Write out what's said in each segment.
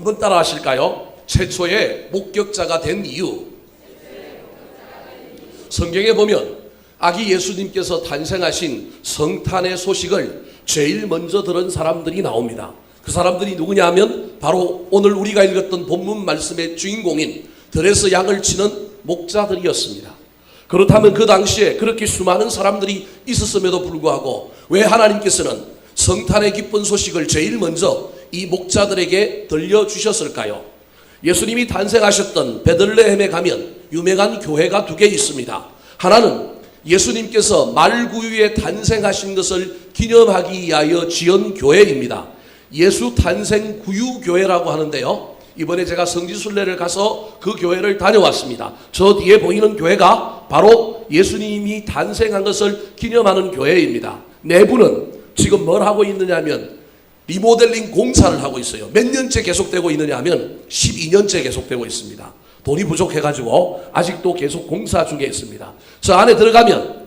한번 따라 하실까요? 최초의 목격자가 된 이유. 성경에 보면 아기 예수님께서 탄생하신 성탄의 소식을 제일 먼저 들은 사람들이 나옵니다. 그 사람들이 누구냐 하면 바로 오늘 우리가 읽었던 본문 말씀의 주인공인 들에서 양을 치는 목자들이었습니다. 그렇다면 그 당시에 그렇게 수많은 사람들이 있었음에도 불구하고 왜 하나님께서는 성탄의 기쁜 소식을 제일 먼저 이 목자들에게 들려주셨을까요? 예수님이 탄생하셨던 베들레헴에 가면 유명한 교회가 두 개 있습니다. 하나는 예수님께서 말구유에 탄생하신 것을 기념하기 위하여 지은 교회입니다. 예수 탄생 구유교회라고 하는데요, 이번에 제가 성지순례를 가서 그 교회를 다녀왔습니다. 저 뒤에 보이는 교회가 바로 예수님이 탄생한 것을 기념하는 교회입니다. 내부는 지금 뭘 하고 있느냐면 리모델링 공사를 하고 있어요. 몇 년째 계속되고 있느냐 하면 12년째 계속되고 있습니다. 돈이 부족해가지고 아직도 계속 공사 중에 있습니다. 저 안에 들어가면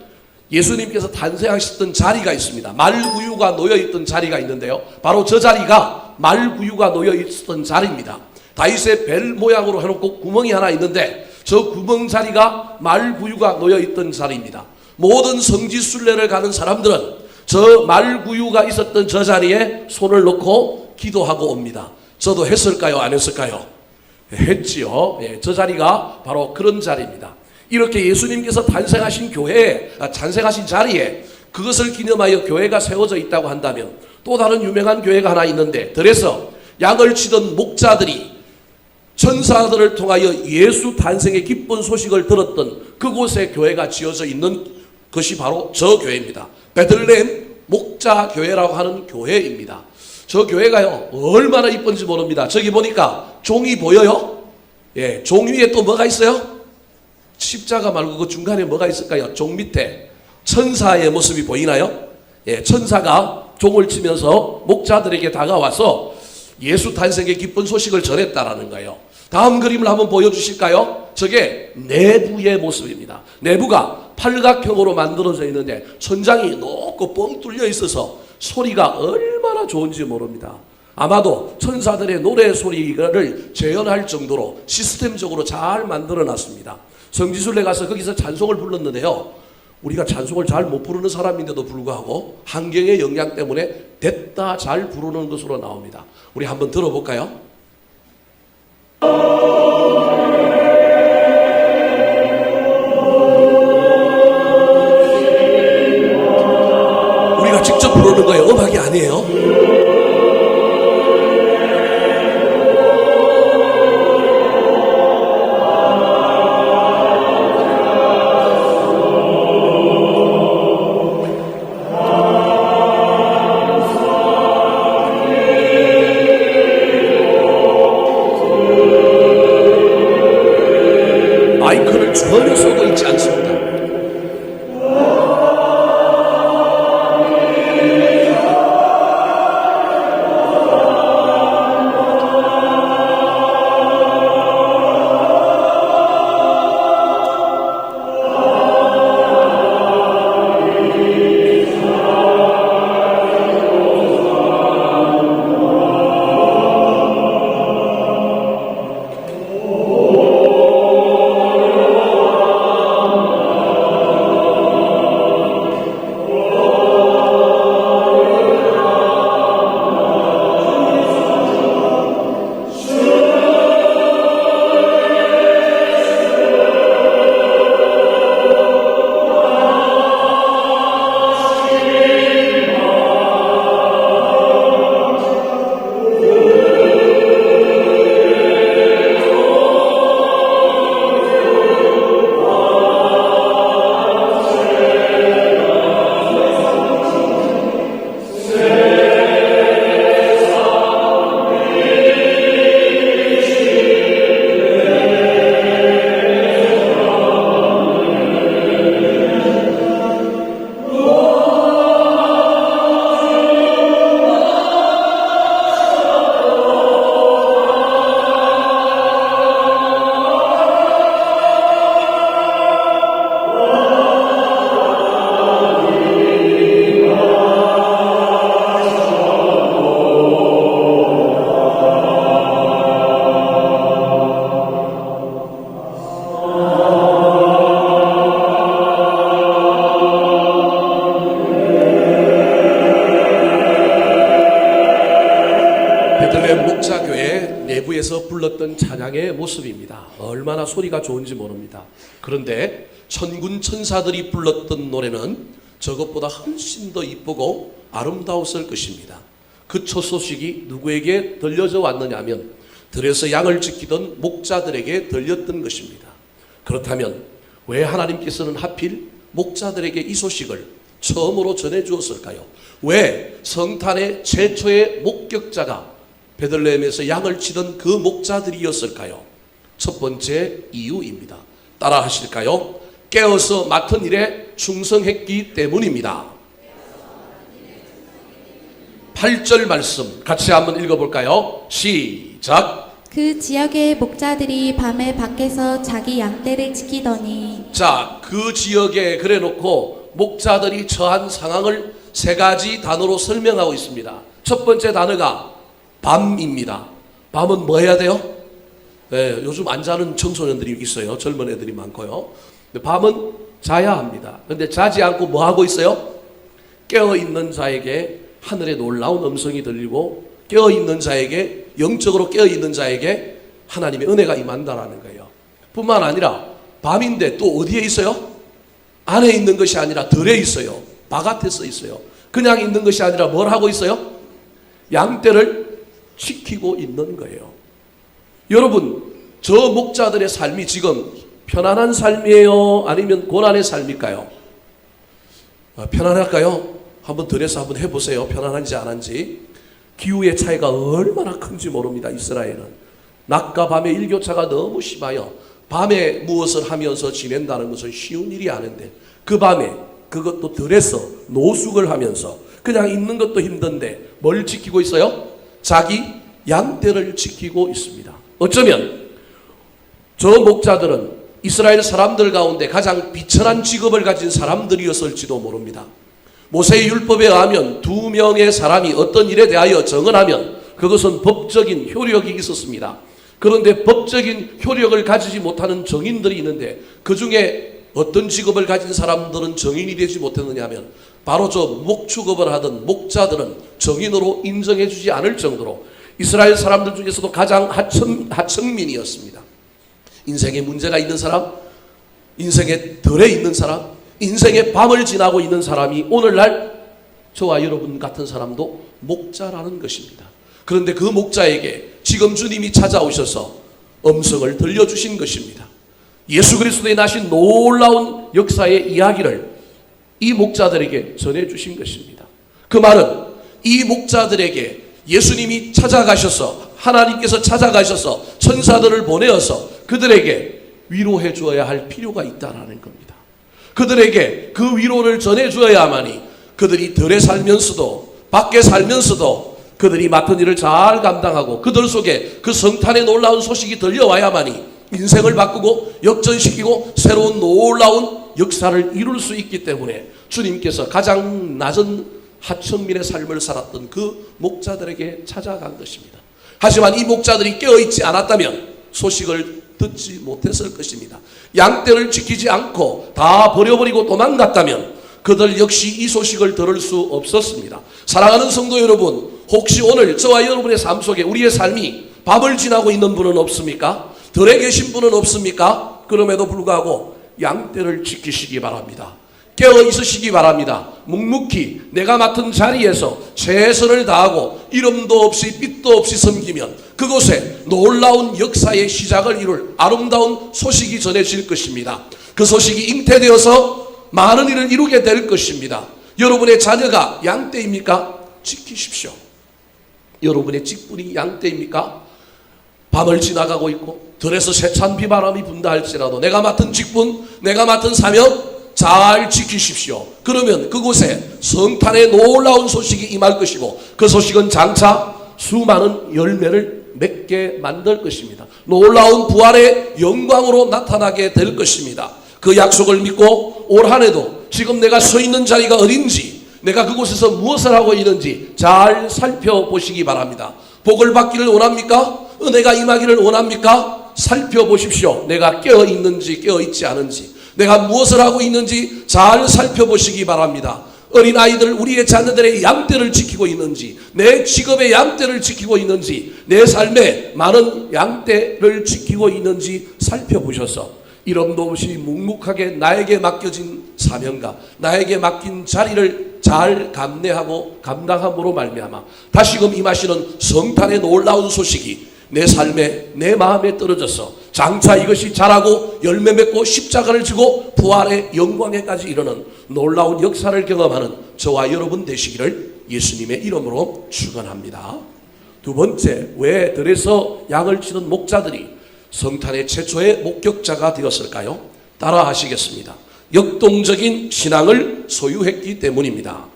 예수님께서 탄생하셨던 자리가 있습니다. 말구유가 놓여있던 자리가 있는데요, 바로 저 자리가 말구유가 놓여있었던 자리입니다. 다윗의 벨 모양으로 해놓고 구멍이 하나 있는데 저 구멍 자리가 말구유가 놓여있던 자리입니다. 모든 성지순례를 가는 사람들은 저 말구유가 있었던 저 자리에 손을 놓고 기도하고 옵니다. 저도 했을까요? 안 했을까요? 했지요. 저 자리가 바로 그런 자리입니다. 이렇게 예수님께서 탄생하신 교회에, 탄생하신 자리에 그것을 기념하여 교회가 세워져 있다고 한다면 또 다른 유명한 교회가 하나 있는데, 들에서 양을 치던 목자들이 천사들을 통하여 예수 탄생의 기쁜 소식을 들었던 그곳에 교회가 지어져 있는 것이 바로 저 교회입니다. 베들레헴 목자교회라고 하는 교회입니다. 저 교회가요, 얼마나 이쁜지 모릅니다. 저기 보니까 종이 보여요? 예, 종 위에 또 뭐가 있어요? 십자가 말고 그 중간에 뭐가 있을까요? 종 밑에 천사의 모습이 보이나요? 예, 천사가 종을 치면서 목자들에게 다가와서 예수 탄생의 기쁜 소식을 전했다라는 거예요. 다음 그림을 한번 보여주실까요? 저게 내부의 모습입니다. 내부가 팔각형으로 만들어져 있는데 천장이 높고 뻥 뚫려 있어서 소리가 얼마나 좋은지 모릅니다. 아마도 천사들의 노래 소리를 재현할 정도로 시스템적으로 잘 만들어 놨습니다. 성지순례 가서 거기서 찬송을 불렀는데요, 우리가 찬송을 잘 못 부르는 사람인데도 불구하고 환경의 영향 때문에 됐다 잘 부르는 것으로 나옵니다. 우리 한번 들어볼까요? 우리가 직접 부르는 거예요. 음악이 아니에요. 목자교회 내부에서 불렀던 찬양의 모습입니다. 얼마나 소리가 좋은지 모릅니다. 그런데 천군 천사들이 불렀던 노래는 저것보다 훨씬 더 이쁘고 아름다웠을 것입니다. 그 첫 소식이 누구에게 들려져 왔느냐 하면 들에서 양을 지키던 목자들에게 들렸던 것입니다. 그렇다면 왜 하나님께서는 하필 목자들에게 이 소식을 처음으로 전해주었을까요? 왜 성탄의 최초의 목격자가 베들레헴에서 양을 치던 그 목자들이었을까요? 첫 번째 이유입니다. 따라 하실까요? 깨어서 맡은 일에 충성했기 때문입니다. 8절 말씀 같이 한번 읽어볼까요? 시작. 그 지역의 목자들이 밤에 밖에서 자기 양떼를 지키더니. 자, 그 지역에 그래놓고 목자들이 처한 상황을 세 가지 단어로 설명하고 있습니다. 첫 번째 단어가 밤입니다. 밤은 뭐 해야 돼요? 네, 요즘 안 자는 청소년들이 있어요. 젊은 애들이 많고요. 밤은 자야 합니다. 그런데 자지 않고 뭐 하고 있어요? 깨어있는 자에게 하늘의 놀라운 음성이 들리고 깨어있는 자에게, 영적으로 깨어있는 자에게 하나님의 은혜가 임한다라는 거예요. 뿐만 아니라 밤인데 또 어디에 있어요? 안에 있는 것이 아니라 들에 있어요. 바깥에 서 있어요. 그냥 있는 것이 아니라 뭘 하고 있어요? 양떼를 지키고 있는 거예요. 여러분, 저 목자들의 삶이 지금 편안한 삶이에요? 아니면 고난의 삶일까요? 편안할까요? 한번 들에서 한번 해보세요. 편안한지 안 한지. 기후의 차이가 얼마나 큰지 모릅니다. 이스라엘은 낮과 밤의 일교차가 너무 심하여 밤에 무엇을 하면서 지낸다는 것은 쉬운 일이 아닌데 그 밤에 그것도 들에서 노숙을 하면서 그냥 있는 것도 힘든데 뭘 지키고 있어요? 자기 양떼를 지키고 있습니다. 어쩌면 저 목자들은 이스라엘 사람들 가운데 가장 비천한 직업을 가진 사람들이었을지도 모릅니다. 모세의 율법에 의하면 2명의 사람이 어떤 일에 대하여 정언하면 그것은 법적인 효력이 있었습니다. 그런데 법적인 효력을 가지지 못하는 정인들이 있는데 그 중에 어떤 직업을 가진 사람들은 정인이 되지 못했느냐 하면 바로 저 목축업을 하던 목자들은 정인으로 인정해 주지 않을 정도로 이스라엘 사람들 중에서도 가장 하층민이었습니다. 인생에 문제가 있는 사람, 인생의 덜에 있는 사람, 인생의 밤을 지나고 있는 사람이 오늘날 저와 여러분 같은 사람도 목자라는 것입니다. 그런데 그 목자에게 지금 주님이 찾아오셔서 음성을 들려주신 것입니다. 예수 그리스도의 나신 놀라운 역사의 이야기를 이 목자들에게 전해주신 것입니다. 그 말은 이 목자들에게 예수님이 찾아가셔서 하나님께서 찾아가셔서 천사들을 보내어서 그들에게 위로해 주어야 할 필요가 있다는 겁니다. 그들에게 그 위로를 전해 주어야만이 그들이 덜에 살면서도 밖에 살면서도 그들이 맡은 일을 잘 감당하고 그들 속에 그 성탄의 놀라운 소식이 들려와야만이 인생을 바꾸고 역전시키고 새로운 놀라운 역사를 이룰 수 있기 때문에 주님께서 가장 낮은 하층민의 삶을 살았던 그 목자들에게 찾아간 것입니다. 하지만 이 목자들이 깨어있지 않았다면 소식을 듣지 못했을 것입니다. 양떼를 지키지 않고 다 버려버리고 도망갔다면 그들 역시 이 소식을 들을 수 없었습니다. 사랑하는 성도 여러분, 혹시 오늘 저와 여러분의 삶 속에 우리의 삶이 밤을 지나고 있는 분은 없습니까? 들에 계신 분은 없습니까? 그럼에도 불구하고 양떼를 지키시기 바랍니다. 깨어 있으시기 바랍니다. 묵묵히 내가 맡은 자리에서 최선을 다하고 이름도 없이 빛도 없이 섬기면 그곳에 놀라운 역사의 시작을 이룰 아름다운 소식이 전해질 것입니다. 그 소식이 잉태되어서 많은 일을 이루게 될 것입니다. 여러분의 자녀가 양떼입니까? 지키십시오. 여러분의 직분이 양떼입니까? 밤을 지나가고 있고 들에서 세찬 비바람이 분다 할지라도 내가 맡은 직분, 내가 맡은 사명 잘 지키십시오. 그러면 그곳에 성탄의 놀라운 소식이 임할 것이고 그 소식은 장차 수많은 열매를 맺게 만들 것입니다. 놀라운 부활의 영광으로 나타나게 될 것입니다. 그 약속을 믿고 올 한 해도 지금 내가 서 있는 자리가 어딘지 내가 그곳에서 무엇을 하고 있는지 잘 살펴보시기 바랍니다. 복을 받기를 원합니까? 은혜가 임하기를 원합니까? 살펴보십시오. 내가 깨어있는지 깨어있지 않은지 내가 무엇을 하고 있는지 잘 살펴보시기 바랍니다. 어린아이들, 우리의 자녀들의 양떼를 지키고 있는지, 내 직업의 양떼를 지키고 있는지, 내 삶의 많은 양떼를 지키고 있는지 살펴보셔서 이름도 없이 묵묵하게 나에게 맡겨진 사명과 나에게 맡긴 자리를 잘 감내하고 감당함으로 말미암아 다시금 임하시는 성탄의 놀라운 소식이 내 삶에, 내 마음에 떨어져서 장차 이것이 자라고 열매 맺고 십자가를 지고 부활의 영광에까지 이르는 놀라운 역사를 경험하는 저와 여러분 되시기를 예수님의 이름으로 축원합니다. 두 번째, 왜 들에서 양을 치는 목자들이 성탄의 최초의 목격자가 되었을까요? 따라 하시겠습니다. 역동적인 신앙을 소유했기 때문입니다.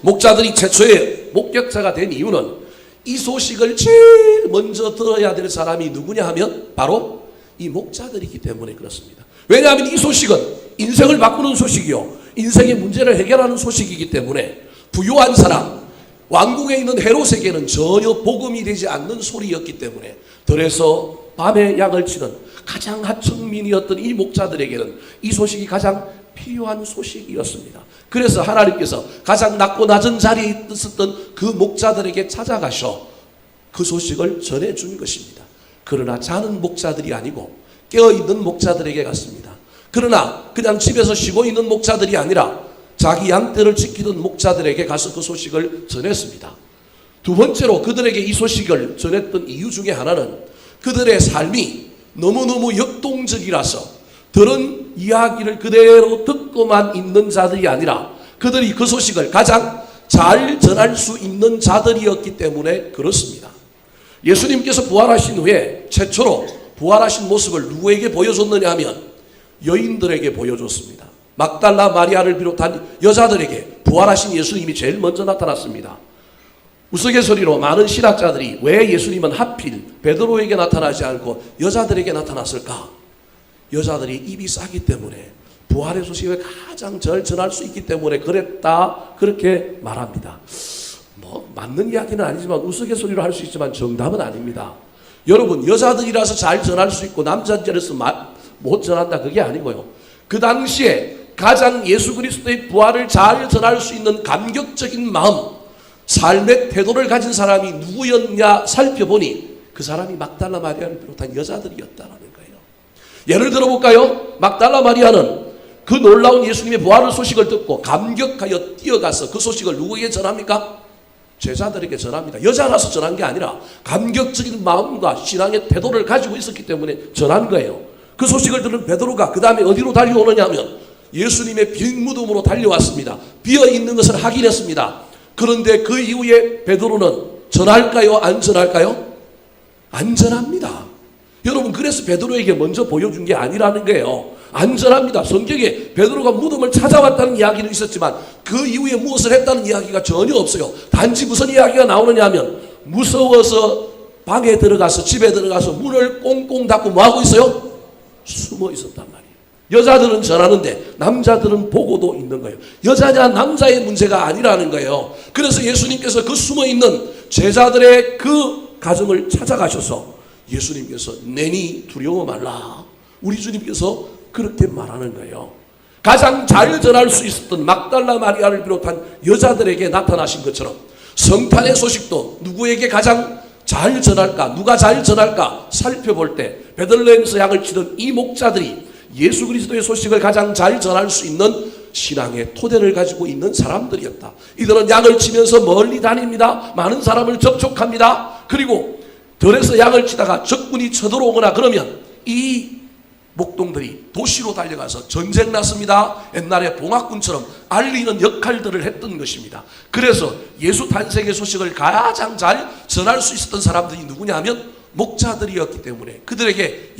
목자들이 최초의 목격자가 된 이유는 이 소식을 제일 먼저 들어야 될 사람이 누구냐 하면 바로 이 목자들이기 때문에 그렇습니다. 왜냐하면 이 소식은 인생을 바꾸는 소식이요, 인생의 문제를 해결하는 소식이기 때문에 부유한 사람, 왕궁에 있는 헤롯에게는 전혀 복음이 되지 않는 소리였기 때문에 들에서 밤에 양을 치는 가장 하층민이었던 이 목자들에게는 이 소식이 가장 필요한 소식이었습니다. 그래서 하나님께서 가장 낮고 낮은 자리에 있었던 그 목자들에게 찾아가셔 그 소식을 전해준 것입니다. 그러나 자는 목자들이 아니고 깨어있는 목자들에게 갔습니다. 그러나 그냥 집에서 쉬고 있는 목자들이 아니라 자기 양떼를 지키던 목자들에게 가서 그 소식을 전했습니다. 두 번째로 그들에게 이 소식을 전했던 이유 중에 하나는 그들의 삶이 너무너무 역동적이라서 들은 이야기를 그대로 듣고만 있는 자들이 아니라 그들이 그 소식을 가장 잘 전할 수 있는 자들이었기 때문에 그렇습니다. 예수님께서 부활하신 후에 최초로 부활하신 모습을 누구에게 보여줬느냐 하면 여인들에게 보여줬습니다. 막달라 마리아를 비롯한 여자들에게 부활하신 예수님이 제일 먼저 나타났습니다. 우스갯소리로 많은 신학자들이 왜 예수님은 하필 베드로에게 나타나지 않고 여자들에게 나타났을까? 여자들이 입이 싸기 때문에 부활의 소식을 가장 잘 전할 수 있기 때문에 그랬다, 그렇게 말합니다. 맞는 이야기는 아니지만 우스갯소리로 할 수 있지만 정답은 아닙니다. 여러분, 여자들이라서 잘 전할 수 있고 남자들이라서 못 전한다, 그게 아니고요. 그 당시에 가장 예수 그리스도의 부활을 잘 전할 수 있는 감격적인 마음, 삶의 태도를 가진 사람이 누구였냐 살펴보니 그 사람이 막달라 마리아를 비롯한 여자들이었다는 거예요. 예를 들어볼까요? 막달라 마리아는 그 놀라운 예수님의 부활의 소식을 듣고 감격하여 뛰어가서 그 소식을 누구에게 전합니까? 제자들에게 전합니다. 여자라서 전한 게 아니라 감격적인 마음과 신앙의 태도를 가지고 있었기 때문에 전한 거예요. 그 소식을 들은 베드로가 그 다음에 어디로 달려오느냐 하면 예수님의 빈 무덤으로 달려왔습니다. 비어있는 것을 확인했습니다. 그런데 그 이후에 베드로는 전할까요? 안 전할까요? 안 전합니다. 여러분, 그래서 베드로에게 먼저 보여준 게 아니라는 거예요. 안 전합니다. 성경에 베드로가 무덤을 찾아왔다는 이야기는 있었지만 그 이후에 무엇을 했다는 이야기가 전혀 없어요. 단지 무슨 이야기가 나오느냐 하면 무서워서 방에 들어가서, 집에 들어가서 문을 꽁꽁 닫고 뭐하고 있어요? 숨어 있었단 말이에요. 여자들은 전하는데 남자들은 보고도 있는 거예요. 여자냐 남자의 문제가 아니라는 거예요. 그래서 예수님께서 그 숨어있는 제자들의 그 가정을 찾아가셔서 예수님께서 내니 두려워 말라, 우리 주님께서 그렇게 말하는 거예요. 가장 잘 전할 수 있었던 막달라 마리아를 비롯한 여자들에게 나타나신 것처럼 성탄의 소식도 누구에게 가장 잘 전할까, 누가 잘 전할까 살펴볼 때 베들레헴에서 양을 치던 이 목자들이 예수 그리스도의 소식을 가장 잘 전할 수 있는 신앙의 토대를 가지고 있는 사람들이었다. 이들은 양을 치면서 멀리 다닙니다. 많은 사람을 접촉합니다. 그리고 들에서 양을 치다가 적군이 쳐들어오거나 그러면 이 목동들이 도시로 달려가서 전쟁 났습니다, 옛날에 봉화군처럼 알리는 역할들을 했던 것입니다. 그래서 예수 탄생의 소식을 가장 잘 전할 수 있었던 사람들이 누구냐 하면 목자들이었기 때문에 그들에게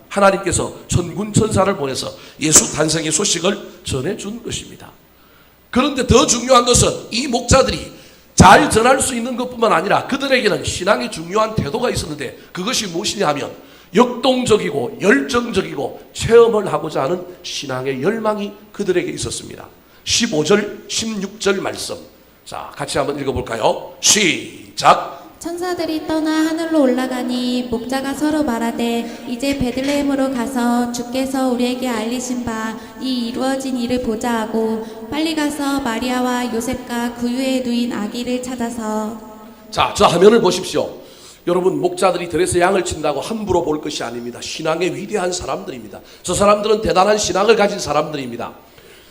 하나님께서 천군 천사를 보내서 예수 탄생의 소식을 전해준 것입니다. 그런데 더 중요한 것은 이 목자들이 잘 전할 수 있는 것뿐만 아니라 그들에게는 신앙의 중요한 태도가 있었는데 그것이 무엇이냐 하면 역동적이고 열정적이고 체험을 하고자 하는 신앙의 열망이 그들에게 있었습니다. 15절 16절 말씀, 자 같이 한번 읽어볼까요? 시작. 천사들이 떠나 하늘로 올라가니 목자가 서로 말하되 이제 베들레헴으로 가서 주께서 우리에게 알리신 바 이 이루어진 일을 보자 하고 빨리 가서 마리아와 요셉과 구유에 누인 아기를 찾아서. 자, 저 화면을 보십시오. 여러분, 목자들이 들에서 양을 친다고 함부로 볼 것이 아닙니다. 신앙의 위대한 사람들입니다. 저 사람들은 대단한 신앙을 가진 사람들입니다.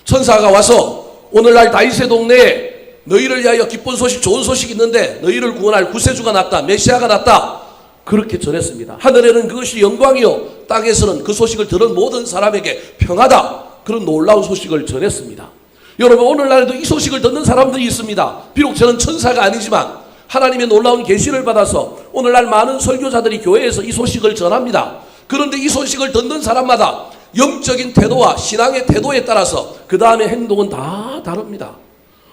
천사가 와서 오늘날 다윗의 동네에 너희를 위하여 기쁜 소식, 좋은 소식이 있는데 너희를 구원할 구세주가 났다, 메시아가 났다, 그렇게 전했습니다. 하늘에는 그것이 영광이요 땅에서는 그 소식을 들은 모든 사람에게 평하다, 그런 놀라운 소식을 전했습니다. 여러분, 오늘날에도 이 소식을 듣는 사람들이 있습니다. 비록 저는 천사가 아니지만 하나님의 놀라운 계시를 받아서 오늘날 많은 설교자들이 교회에서 이 소식을 전합니다. 그런데 이 소식을 듣는 사람마다 영적인 태도와 신앙의 태도에 따라서 그 다음에 행동은 다 다릅니다.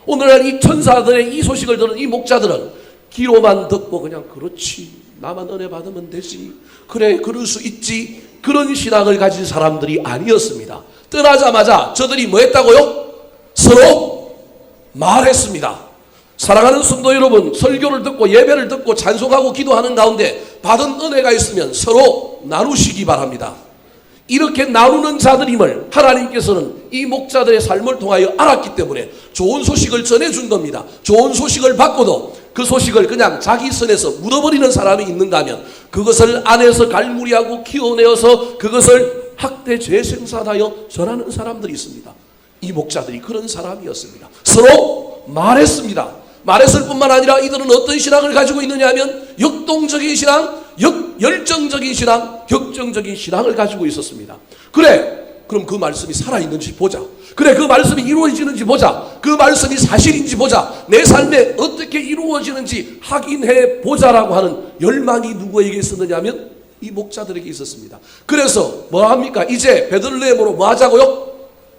오늘날 이 천사들의 이 소식을 들은 이 목자들은 귀로만 듣고 그냥 그렇지, 나만 은혜 받으면 되지, 그래 그럴 수 있지, 그런 신앙을 가진 사람들이 아니었습니다. 떠나자마자 저들이 뭐 했다고요? 서로 말했습니다. 사랑하는 성도 여러분, 설교를 듣고 예배를 듣고 찬송하고 기도하는 가운데 받은 은혜가 있으면 서로 나누시기 바랍니다. 이렇게 나누는 자들임을 하나님께서는 이 목자들의 삶을 통하여 알았기 때문에 좋은 소식을 전해준 겁니다. 좋은 소식을 받고도 그 소식을 그냥 자기 선에서 묻어버리는 사람이 있는가 하면 그것을 안에서 갈무리하고 키워내어서 그것을 학대 재생산하여 전하는 사람들이 있습니다. 이 목자들이 그런 사람이었습니다. 서로 말했습니다. 말했을 뿐만 아니라 이들은 어떤 신앙을 가지고 있느냐 하면 역동적인 신앙, 열정적인 신앙, 격정적인 신앙을 가지고 있었습니다. 그래, 그럼 그 말씀이 살아있는지 보자. 그래, 그 말씀이 이루어지는지 보자. 그 말씀이 사실인지 보자. 내 삶에 어떻게 이루어지는지 확인해 보자라고 하는 열망이 누구에게 있었느냐 하면 이 목자들에게 있었습니다. 그래서 뭐 합니까? 이제 베들레헴으로 뭐 하자고요?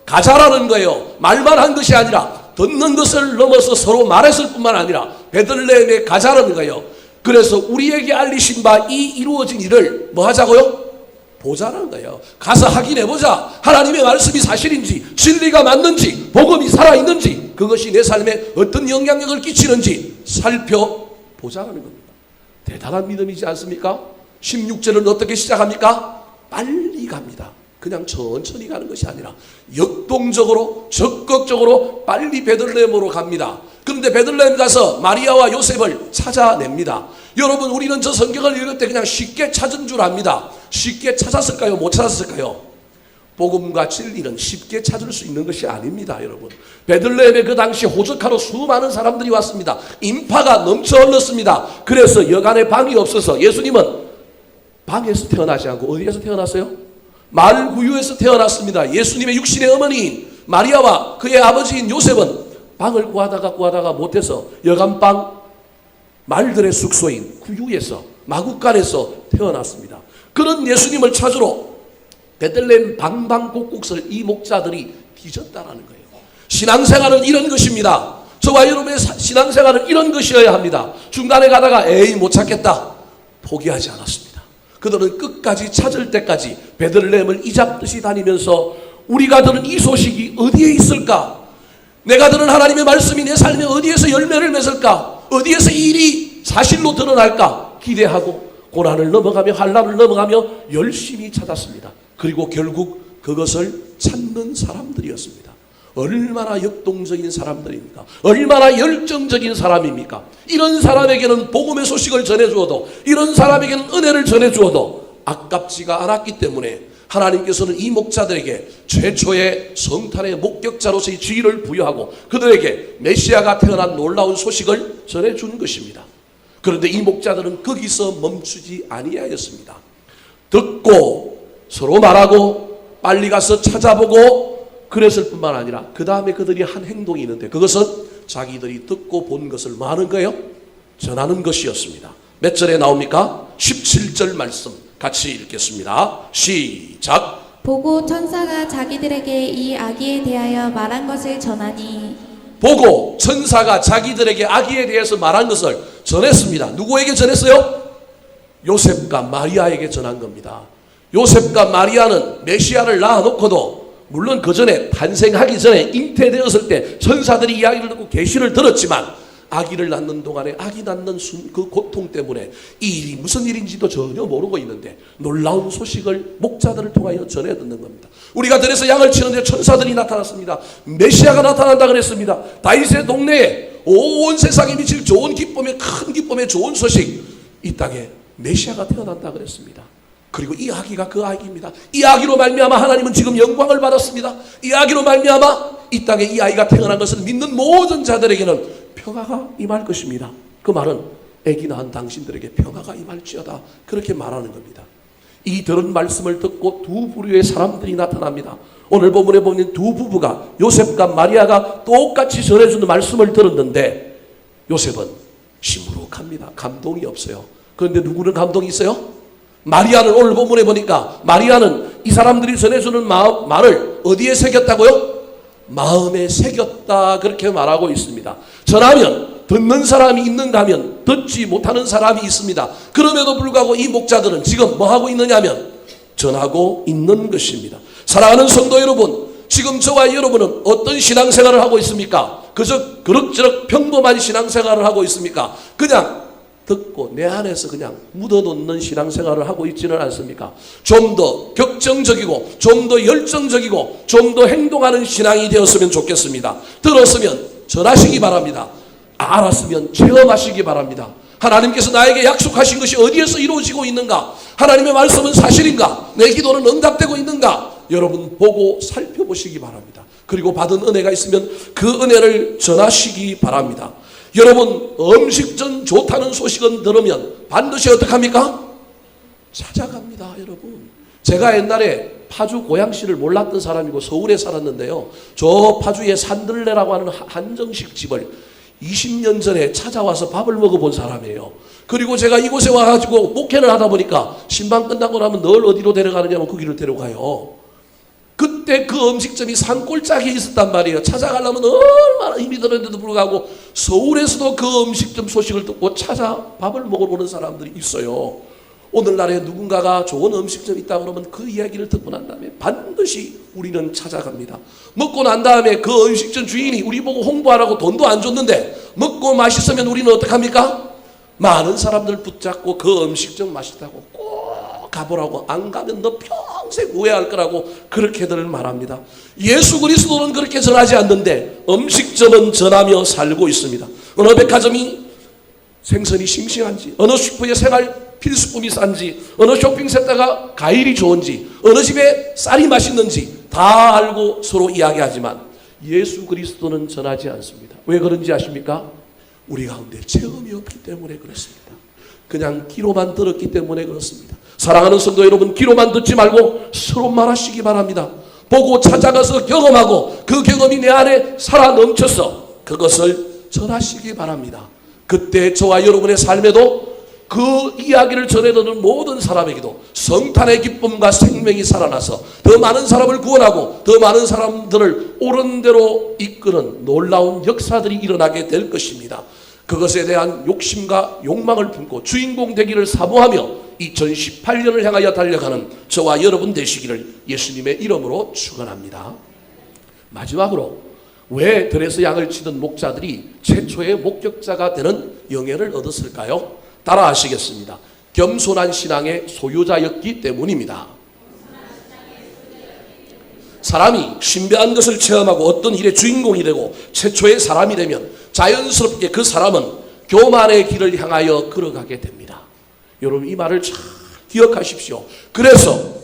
가자라는 거예요. 말만 한 것이 아니라 듣는 것을 넘어서 서로 말했을 뿐만 아니라 베들레헴에 가자라는 거예요. 그래서 우리에게 알리신 바 이 이루어진 일을 뭐 하자고요? 보자라는 거예요. 가서 확인해보자. 하나님의 말씀이 사실인지, 진리가 맞는지, 복음이 살아있는지, 그것이 내 삶에 어떤 영향력을 끼치는지 살펴보자라는 겁니다. 대단한 믿음이지 않습니까? 16절은 어떻게 시작합니까? 빨리 갑니다. 그냥 천천히 가는 것이 아니라 역동적으로, 적극적으로 빨리 베들레헴으로 갑니다. 그런데 베들레헴 가서 마리아와 요셉을 찾아냅니다. 여러분, 우리는 저 성경을 읽을 때 그냥 쉽게 찾은 줄 압니다. 쉽게 찾았을까요? 못 찾았을까요? 복음과 진리는 쉽게 찾을 수 있는 것이 아닙니다, 여러분. 베들레헴에 그 당시 호적하러 수많은 사람들이 왔습니다. 인파가 넘쳐 흘렀습니다. 그래서 여간에 방이 없어서 예수님은 방에서 태어나지 않고 어디에서 태어났어요? 마을 구유에서 태어났습니다. 예수님의 육신의 어머니인 마리아와 그의 아버지인 요셉은 방을 구하다가 못해서 여간방, 말들의 숙소인 구유에서, 마구간에서 태어났습니다. 그런 예수님을 찾으러 베들레헴 방방곡곡을 이 목자들이 뒤졌다라는 거예요. 신앙생활은 이런 것입니다. 저와 여러분의 신앙생활은 이런 것이어야 합니다. 중간에 가다가 에이 못 찾겠다, 포기하지 않았습니다. 그들은 끝까지 찾을 때까지 베들레헴을 이잡듯이 다니면서 우리가 들은 이 소식이 어디에 있을까? 내가 들은 하나님의 말씀이 내 삶에 어디에서 열매를 맺을까? 어디에서 이 일이 사실로 드러날까? 기대하고 고난을 넘어가며 환난을 넘어가며 열심히 찾았습니다. 그리고 결국 그것을 찾는 사람들이었습니다. 얼마나 역동적인 사람들입니까? 얼마나 열정적인 사람입니까? 이런 사람에게는 복음의 소식을 전해주어도, 이런 사람에게는 은혜를 전해주어도 아깝지가 않았기 때문에 하나님께서는 이 목자들에게 최초의 성탄의 목격자로서의 지위를 부여하고 그들에게 메시아가 태어난 놀라운 소식을 전해준 것입니다. 그런데 이 목자들은 거기서 멈추지 아니하였습니다. 듣고 서로 말하고 빨리 가서 찾아보고 그랬을 뿐만 아니라 그 다음에 그들이 한 행동이 있는데 그것은 자기들이 듣고 본 것을 뭐 하는 거예요? 전하는 것이었습니다. 몇 절에 나옵니까? 17절 말씀 같이 읽겠습니다. 시작. 보고 천사가 자기들에게 이 아기에 대하여 말한 것을 전하니. 보고 천사가 자기들에게 아기에 대해서 말한 것을 전했습니다. 누구에게 전했어요? 요셉과 마리아에게 전한 겁니다. 요셉과 마리아는 메시아를 낳아놓고도 물론 그 전에 탄생하기 전에 잉태되었을 때 천사들이 이야기를 듣고 계시를 들었지만 아기를 낳는 동안에 아기 낳는 그 고통 때문에 이 일이 무슨 일인지도 전혀 모르고 있는데 놀라운 소식을 목자들을 통하여 전해 듣는 겁니다. 우리가 들에서 양을 치는데 천사들이 나타났습니다. 메시아가 나타난다 그랬습니다. 다윗의 동네에 온 세상에 미칠 좋은 기쁨의 큰 기쁨의 좋은 소식, 이 땅에 메시아가 태어난다 그랬습니다. 그리고 이 아기가 그 아기입니다. 이 아기로 말미암아 하나님은 지금 영광을 받았습니다. 이 아기로 말미암아 이 땅에 이 아이가 태어난 것을 믿는 모든 자들에게는 평화가 임할 것입니다. 그 말은 아기 낳은 당신들에게 평화가 임할지어다, 그렇게 말하는 겁니다. 이 들은 말씀을 듣고 두 부류의 사람들이 나타납니다. 오늘 본문에 보면 두 부부가, 요셉과 마리아가 똑같이 전해주는 말씀을 들었는데 요셉은 시무룩합니다. 감동이 없어요. 그런데 누구는 감동이 있어요? 마리아는 오늘 본문에 보니까 마리아는 이 사람들이 전해주는 말을 어디에 새겼다고요? 마음에 새겼다, 그렇게 말하고 있습니다. 전하면 듣는 사람이 있는가 하면 듣지 못하는 사람이 있습니다. 그럼에도 불구하고 이 목자들은 지금 뭐 하고 있느냐 하면 전하고 있는 것입니다. 사랑하는 성도 여러분, 지금 저와 여러분은 어떤 신앙생활을 하고 있습니까? 그저 그럭저럭 평범한 신앙생활을 하고 있습니까? 그냥 듣고 내 안에서 그냥 묻어놓는 신앙생활을 하고 있지는 않습니까? 좀 더 격정적이고 좀 더 열정적이고 좀 더 행동하는 신앙이 되었으면 좋겠습니다. 들었으면 전하시기 바랍니다. 알았으면 체험하시기 바랍니다. 하나님께서 나에게 약속하신 것이 어디에서 이루어지고 있는가? 하나님의 말씀은 사실인가? 내 기도는 응답되고 있는가? 여러분 보고 살펴보시기 바랍니다. 그리고 받은 은혜가 있으면 그 은혜를 전하시기 바랍니다. 여러분, 음식점 좋다는 소식은 들으면 반드시 어떻게 합니까? 찾아갑니다. 여러분, 제가 옛날에 파주 고양시를 몰랐던 사람이고 서울에 살았는데요, 저 파주의 산들레라고 하는 한정식 집을 20년 전에 찾아와서 밥을 먹어본 사람이에요. 그리고 제가 이곳에 와가지고 목회를 하다 보니까 신방 끝나고 나면 늘 어디로 데려가느냐면 거기를 데려가요. 그때 그 음식점이 산골짜기에 있었단 말이에요. 찾아가려면 얼마나 힘이 드는데도 불구하고 서울에서도 그 음식점 소식을 듣고 찾아 밥을 먹으러 오는 사람들이 있어요. 오늘날에 누군가가 좋은 음식점이 있다 그러면 그 이야기를 듣고 난 다음에 반드시 우리는 찾아갑니다. 먹고 난 다음에 그 음식점 주인이 우리 보고 홍보하라고 돈도 안 줬는데 먹고 맛있으면 우리는 어떻게 합니까? 많은 사람들 붙잡고 그 음식점 맛있다고 꼭 가보라고, 안 가면 너 평생 후회할 거라고 그렇게들 말합니다. 예수 그리스도는 그렇게 전하지 않는데 음식점은 전하며 살고 있습니다. 어느 백화점이 생선이 싱싱한지, 어느 슈퍼의 생활 필수품이 싼지, 어느 쇼핑센터가 과일이 좋은지, 어느 집에 쌀이 맛있는지 다 알고 서로 이야기하지만 예수 그리스도는 전하지 않습니다. 왜 그런지 아십니까? 우리 가운데 체험이 없기 때문에 그렇습니다. 그냥 귀로만 들었기 때문에 그렇습니다. 사랑하는 성도 여러분, 귀로만 듣지 말고 서로 말하시기 바랍니다. 보고 찾아가서 경험하고 그 경험이 내 안에 살아 넘쳐서 그것을 전하시기 바랍니다. 그때 저와 여러분의 삶에도 그 이야기를 전해드는 모든 사람에게도 성탄의 기쁨과 생명이 살아나서 더 많은 사람을 구원하고 더 많은 사람들을 옳은 대로 이끄는 놀라운 역사들이 일어나게 될 것입니다. 그것에 대한 욕심과 욕망을 품고 주인공 되기를 사모하며 2018년을 향하여 달려가는 저와 여러분 되시기를 예수님의 이름으로 축원합니다. 마지막으로, 왜 들에서 양을 치던 목자들이 최초의 목격자가 되는 영예를 얻었을까요? 따라 하시겠습니다. 겸손한 신앙의 소유자였기 때문입니다. 사람이 신비한 것을 체험하고 어떤 일의 주인공이 되고 최초의 사람이 되면 자연스럽게 그 사람은 교만의 길을 향하여 걸어가게 됩니다. 여러분, 이 말을 잘 기억하십시오. 그래서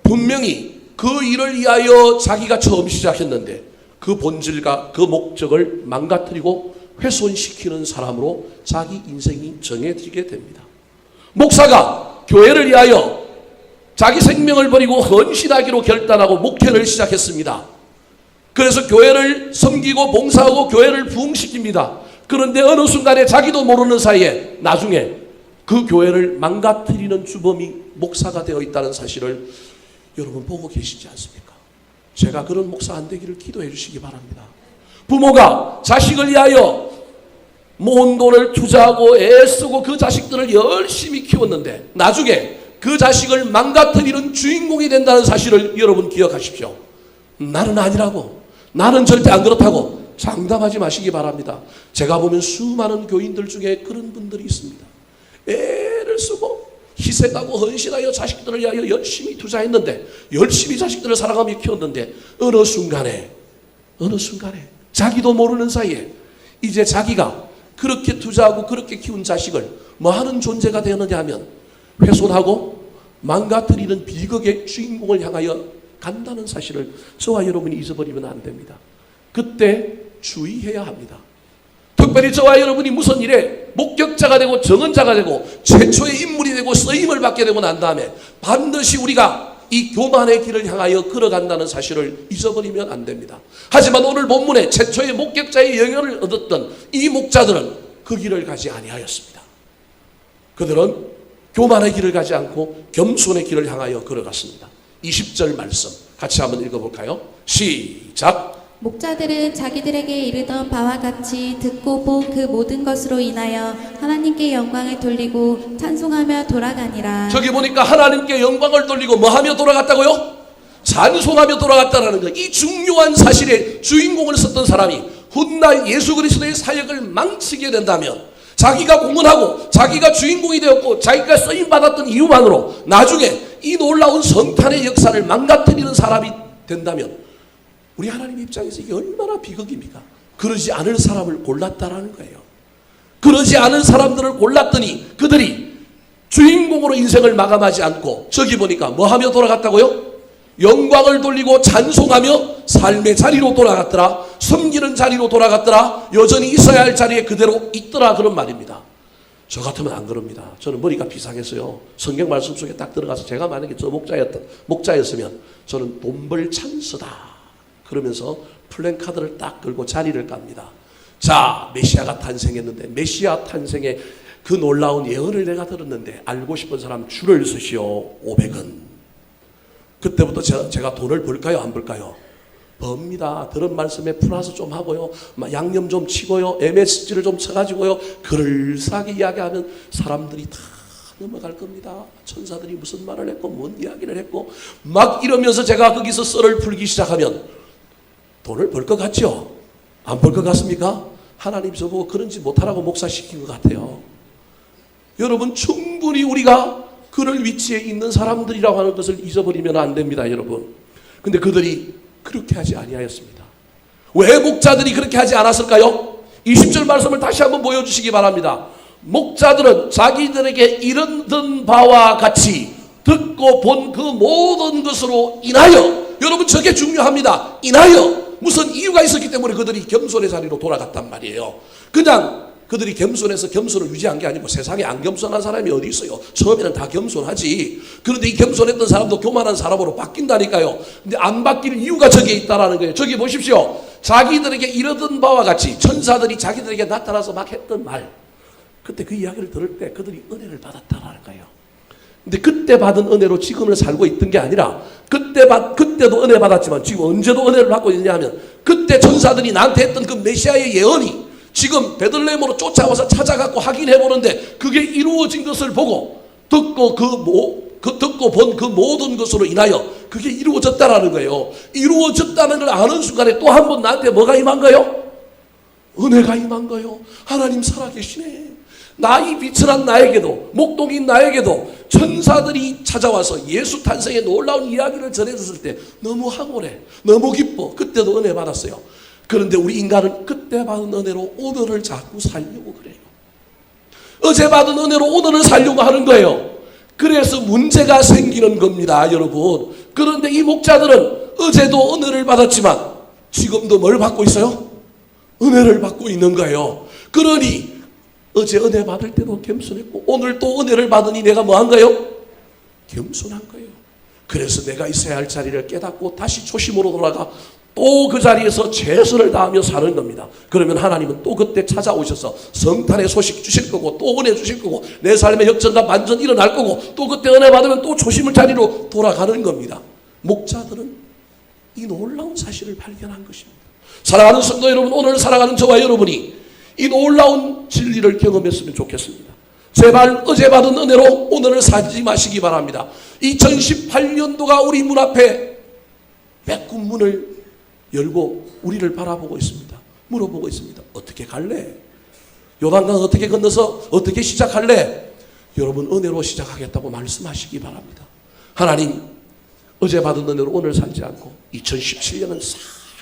분명히 그 일을 위하여 자기가 처음 시작했는데 그 본질과 그 목적을 망가뜨리고 훼손시키는 사람으로 자기 인생이 정해지게 됩니다. 목사가 교회를 위하여 자기 생명을 버리고 헌신하기로 결단하고 목회를 시작했습니다. 그래서 교회를 섬기고 봉사하고 교회를 부흥시킵니다. 그런데 어느 순간에 자기도 모르는 사이에 나중에 그 교회를 망가뜨리는 주범이 목사가 되어 있다는 사실을 여러분 보고 계시지 않습니까? 제가 그런 목사 안 되기를 기도해 주시기 바랍니다. 부모가 자식을 위하여 모은 돈을 투자하고 애쓰고 그 자식들을 열심히 키웠는데 나중에 그 자식을 망가뜨리는 주인공이 된다는 사실을 여러분 기억하십시오. 나는 아니라고, 나는 절대 안 그렇다고 장담하지 마시기 바랍니다. 제가 보면 수많은 교인들 중에 그런 분들이 있습니다. 애를 쓰고 희생하고 헌신하여 자식들을 위하여 열심히 투자했는데, 열심히 자식들을 사랑하며 키웠는데, 어느 순간에 자기도 모르는 사이에 이제 자기가 그렇게 투자하고 그렇게 키운 자식을 뭐 하는 존재가 되었느냐 하면 훼손하고 망가뜨리는 비극의 주인공을 향하여 간다는 사실을 저와 여러분이 잊어버리면 안 됩니다. 그때 주의해야 합니다. 특별히 저와 여러분이 무슨 일에 목격자가 되고 정언자가 되고 최초의 인물이 되고 쓰임을 받게 되고 난 다음에 반드시 우리가 이 교만의 길을 향하여 걸어간다는 사실을 잊어버리면 안 됩니다. 하지만 오늘 본문에 최초의 목격자의 영향을 얻었던 이 목자들은 그 길을 가지 아니하였습니다. 그들은 교만의 길을 가지 않고 겸손의 길을 향하여 걸어갔습니다. 20절 말씀 같이 한번 읽어볼까요? 시작. 목자들은 자기들에게 이르던 바와 같이 듣고 본 그 모든 것으로 인하여 하나님께 영광을 돌리고 찬송하며 돌아가니라. 저기 보니까 하나님께 영광을 돌리고 뭐하며 돌아갔다고요? 찬송하며 돌아갔다라는 것. 이 중요한 사실의 주인공을 썼던 사람이 훗날 예수 그리스도의 사역을 망치게 된다면, 자기가 공헌하고 자기가 주인공이 되었고 자기가 쓰임받았던 이유만으로 나중에 이 놀라운 성탄의 역사를 망가뜨리는 사람이 된다면 우리 하나님 입장에서 이게 얼마나 비극입니까? 그러지 않을 사람을 골랐다라는 거예요. 그러지 않은 사람들을 골랐더니 그들이 주인공으로 인생을 마감하지 않고 저기 보니까 뭐하며 돌아갔다고요? 영광을 돌리고 찬송하며 삶의 자리로 돌아갔더라. 섬기는 자리로 돌아갔더라. 여전히 있어야 할 자리에 그대로 있더라, 그런 말입니다. 저 같으면 안 그럽니다. 저는 머리가 비상했어요. 성경 말씀 속에 딱 들어가서 제가 만약에 저 목자였으면 저는 돈 벌 찬스다 그러면서 플랜카드를 딱 걸고 자리를 깝니다. 자, 메시아가 탄생했는데 메시아 탄생의 그 놀라운 예언을 내가 들었는데 알고 싶은 사람 줄을 서시오. 500원. 그때부터 제가 돈을 벌까요? 안 벌까요? 법니다. 들은 말씀에 플러스 좀 하고요. 양념 좀 치고요. MSG를 좀 쳐가지고요. 그럴싸하게 이야기하면 사람들이 다 넘어갈 겁니다. 천사들이 무슨 말을 했고 뭔 이야기를 했고 막 이러면서 제가 거기서 썰을 풀기 시작하면 돈을 벌 것 같죠? 안 벌 것 같습니까? 하나님 저보고 그런지 못하라고 목사시킨 것 같아요. 여러분, 충분히 우리가 그럴 위치에 있는 사람들이라고 하는 것을 잊어버리면 안 됩니다, 여러분. 근데 그들이 그렇게 하지 아니하였습니다. 왜 목자들이 그렇게 하지 않았을까요? 20절 말씀을 다시 한번 보여주시기 바랍니다. 목자들은 자기들에게 이르던 바와 같이 듣고 본 그 모든 것으로 인하여, 여러분 저게 중요합니다. 인하여 무슨 이유가 있었기 때문에 그들이 겸손의 자리로 돌아갔단 말이에요. 그냥 그들이 겸손해서 겸손을 유지한 게 아니고 세상에 안 겸손한 사람이 어디 있어요. 처음에는 다 겸손하지. 그런데 이 겸손했던 사람도 교만한 사람으로 바뀐다니까요. 근데 안 바뀔 이유가 저기에 있다라는 거예요. 저기 보십시오. 자기들에게 이르던 바와 같이 천사들이 자기들에게 나타나서 막 했던 말, 그때 그 이야기를 들을 때 그들이 은혜를 받았다라는 거예요. 근데 그때 받은 은혜로 지금을 살고 있던 게 아니라 그때도 은혜 받았지만 지금 언제도 은혜를 받고 있느냐 하면 그때 천사들이 나한테 했던 그 메시아의 예언이 지금 베들레헴으로 쫓아와서 찾아갖고 확인해 보는데 그게 이루어진 것을 보고 듣고 본 그 모든 것으로 인하여 그게 이루어졌다라는 거예요. 이루어졌다는 걸 아는 순간에 또 한 번 나한테 뭐가 임한 거예요? 은혜가 임한 거예요. 하나님 살아계시네. 나이 비천한 나에게도, 목동인 나에게도 천사들이 찾아와서 예수 탄생의 놀라운 이야기를 전해줬을 때 너무 황홀해, 너무 기뻐. 그때도 은혜 받았어요. 그런데 우리 인간은 그때 받은 은혜로 오늘을 자꾸 살려고 그래요. 어제 받은 은혜로 오늘을 살려고 하는 거예요. 그래서 문제가 생기는 겁니다, 여러분. 그런데 이 목자들은 어제도 은혜를 받았지만 지금도 뭘 받고 있어요? 은혜를 받고 있는 거예요. 그러니 어제 은혜 받을 때도 겸손했고 오늘 또 은혜를 받으니 내가 뭐 한 거예요? 겸손한 거예요. 그래서 내가 있어야 할 자리를 깨닫고 다시 초심으로 돌아가 또 그 자리에서 최선을 다하며 사는 겁니다. 그러면 하나님은 또 그때 찾아오셔서 성탄의 소식 주실 거고 또 은혜 주실 거고 내 삶의 역전과 반전 일어날 거고 또 그때 은혜 받으면 또 초심을 자리로 돌아가는 겁니다. 목자들은 이 놀라운 사실을 발견한 것입니다. 사랑하는 성도 여러분, 오늘 살아가는 저와 여러분이 이 놀라운 진리를 경험했으면 좋겠습니다. 제발 어제 받은 은혜로 오늘을 살지 마시기 바랍니다. 2018년도가 우리 문 앞에 백군 문을 열고 우리를 바라보고 있습니다. 물어보고 있습니다. 어떻게 갈래? 요단강 어떻게 건너서 어떻게 시작할래? 여러분 은혜로 시작하겠다고 말씀하시기 바랍니다. 하나님 어제 받은 은혜로 오늘 살지 않고 2017년은 싹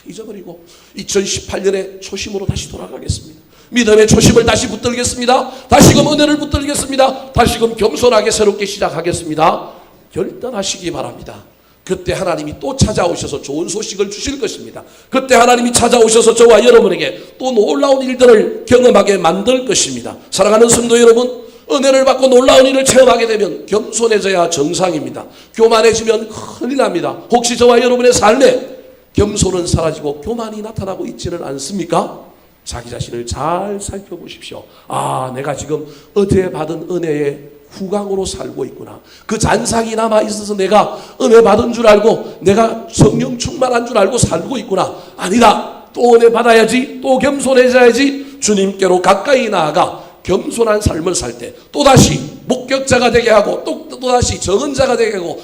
잊어버리고 2018년의 초심으로 다시 돌아가겠습니다. 믿음의 초심을 다시 붙들겠습니다. 다시금 은혜를 붙들겠습니다. 다시금 겸손하게 새롭게 시작하겠습니다. 결단하시기 바랍니다. 그때 하나님이 또 찾아오셔서 좋은 소식을 주실 것입니다. 그때 하나님이 찾아오셔서 저와 여러분에게 또 놀라운 일들을 경험하게 만들 것입니다. 사랑하는 성도 여러분, 은혜를 받고 놀라운 일을 체험하게 되면 겸손해져야 정상입니다. 교만해지면 큰일 납니다. 혹시 저와 여러분의 삶에 겸손은 사라지고 교만이 나타나고 있지는 않습니까? 자기 자신을 잘 살펴보십시오. 아, 내가 지금 어제 받은 은혜의 후광으로 살고 있구나. 그 잔상이 남아있어서 내가 은혜 받은 줄 알고 내가 성령 충만한 줄 알고 살고 있구나. 아니다. 또 은혜 받아야지. 또 겸손해져야지. 주님께로 가까이 나아가 겸손한 삶을 살 때 또다시 목격자가 되게 하고 또다시 정언자가 되게 하고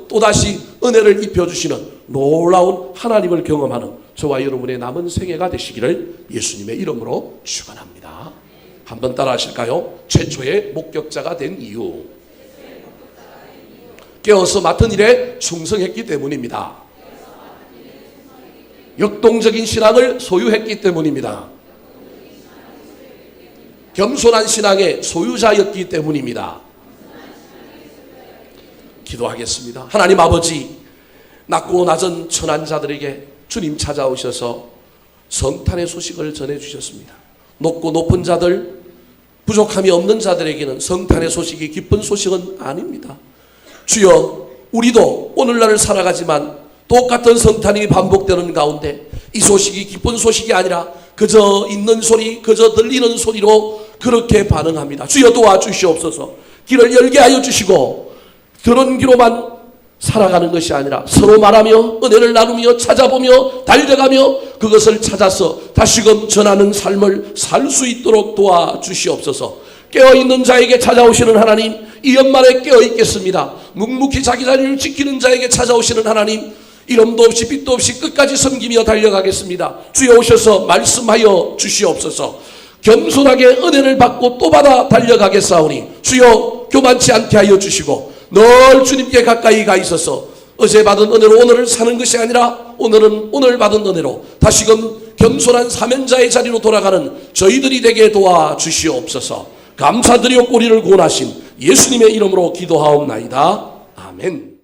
또다시 은혜를 입혀주시는 놀라운 하나님을 경험하는 저와 여러분의 남은 생애가 되시기를 예수님의 이름으로 축원합니다. 한번 따라 하실까요? 최초의 목격자가 된 이유. 깨어서 맡은 일에 충성했기 때문입니다. 역동적인 신앙을 소유했기 때문입니다. 겸손한 신앙의 소유자였기 때문입니다. 기도하겠습니다. 하나님 아버지, 낮고 낮은 천한 자들에게 주님 찾아오셔서 성탄의 소식을 전해주셨습니다. 높고 높은 자들, 부족함이 없는 자들에게는 성탄의 소식이 기쁜 소식은 아닙니다. 주여, 우리도 오늘날을 살아가지만 똑같은 성탄이 반복되는 가운데 이 소식이 기쁜 소식이 아니라 그저 있는 소리, 그저 들리는 소리로 그렇게 반응합니다. 주여 도와주시옵소서. 길을 열게 하여 주시고 들은 귀로만 살아가는 것이 아니라 서로 말하며 은혜를 나누며 찾아보며 달려가며 그것을 찾아서 다시금 전하는 삶을 살 수 있도록 도와주시옵소서. 깨어있는 자에게 찾아오시는 하나님, 이 연말에 깨어있겠습니다. 묵묵히 자기 자리를 지키는 자에게 찾아오시는 하나님, 이름도 없이 빛도 없이 끝까지 섬기며 달려가겠습니다. 주여 오셔서 말씀하여 주시옵소서. 겸손하게 은혜를 받고 또 받아 달려가겠사오니 주여 교만치 않게 하여 주시고 늘 주님께 가까이 가 있어서 어제 받은 은혜로 오늘을 사는 것이 아니라 오늘은 오늘 받은 은혜로 다시금 겸손한 사명자의 자리로 돌아가는 저희들이 되게 도와주시옵소서. 감사드리오 꼬리를 고나신 예수님의 이름으로 기도하옵나이다. 아멘.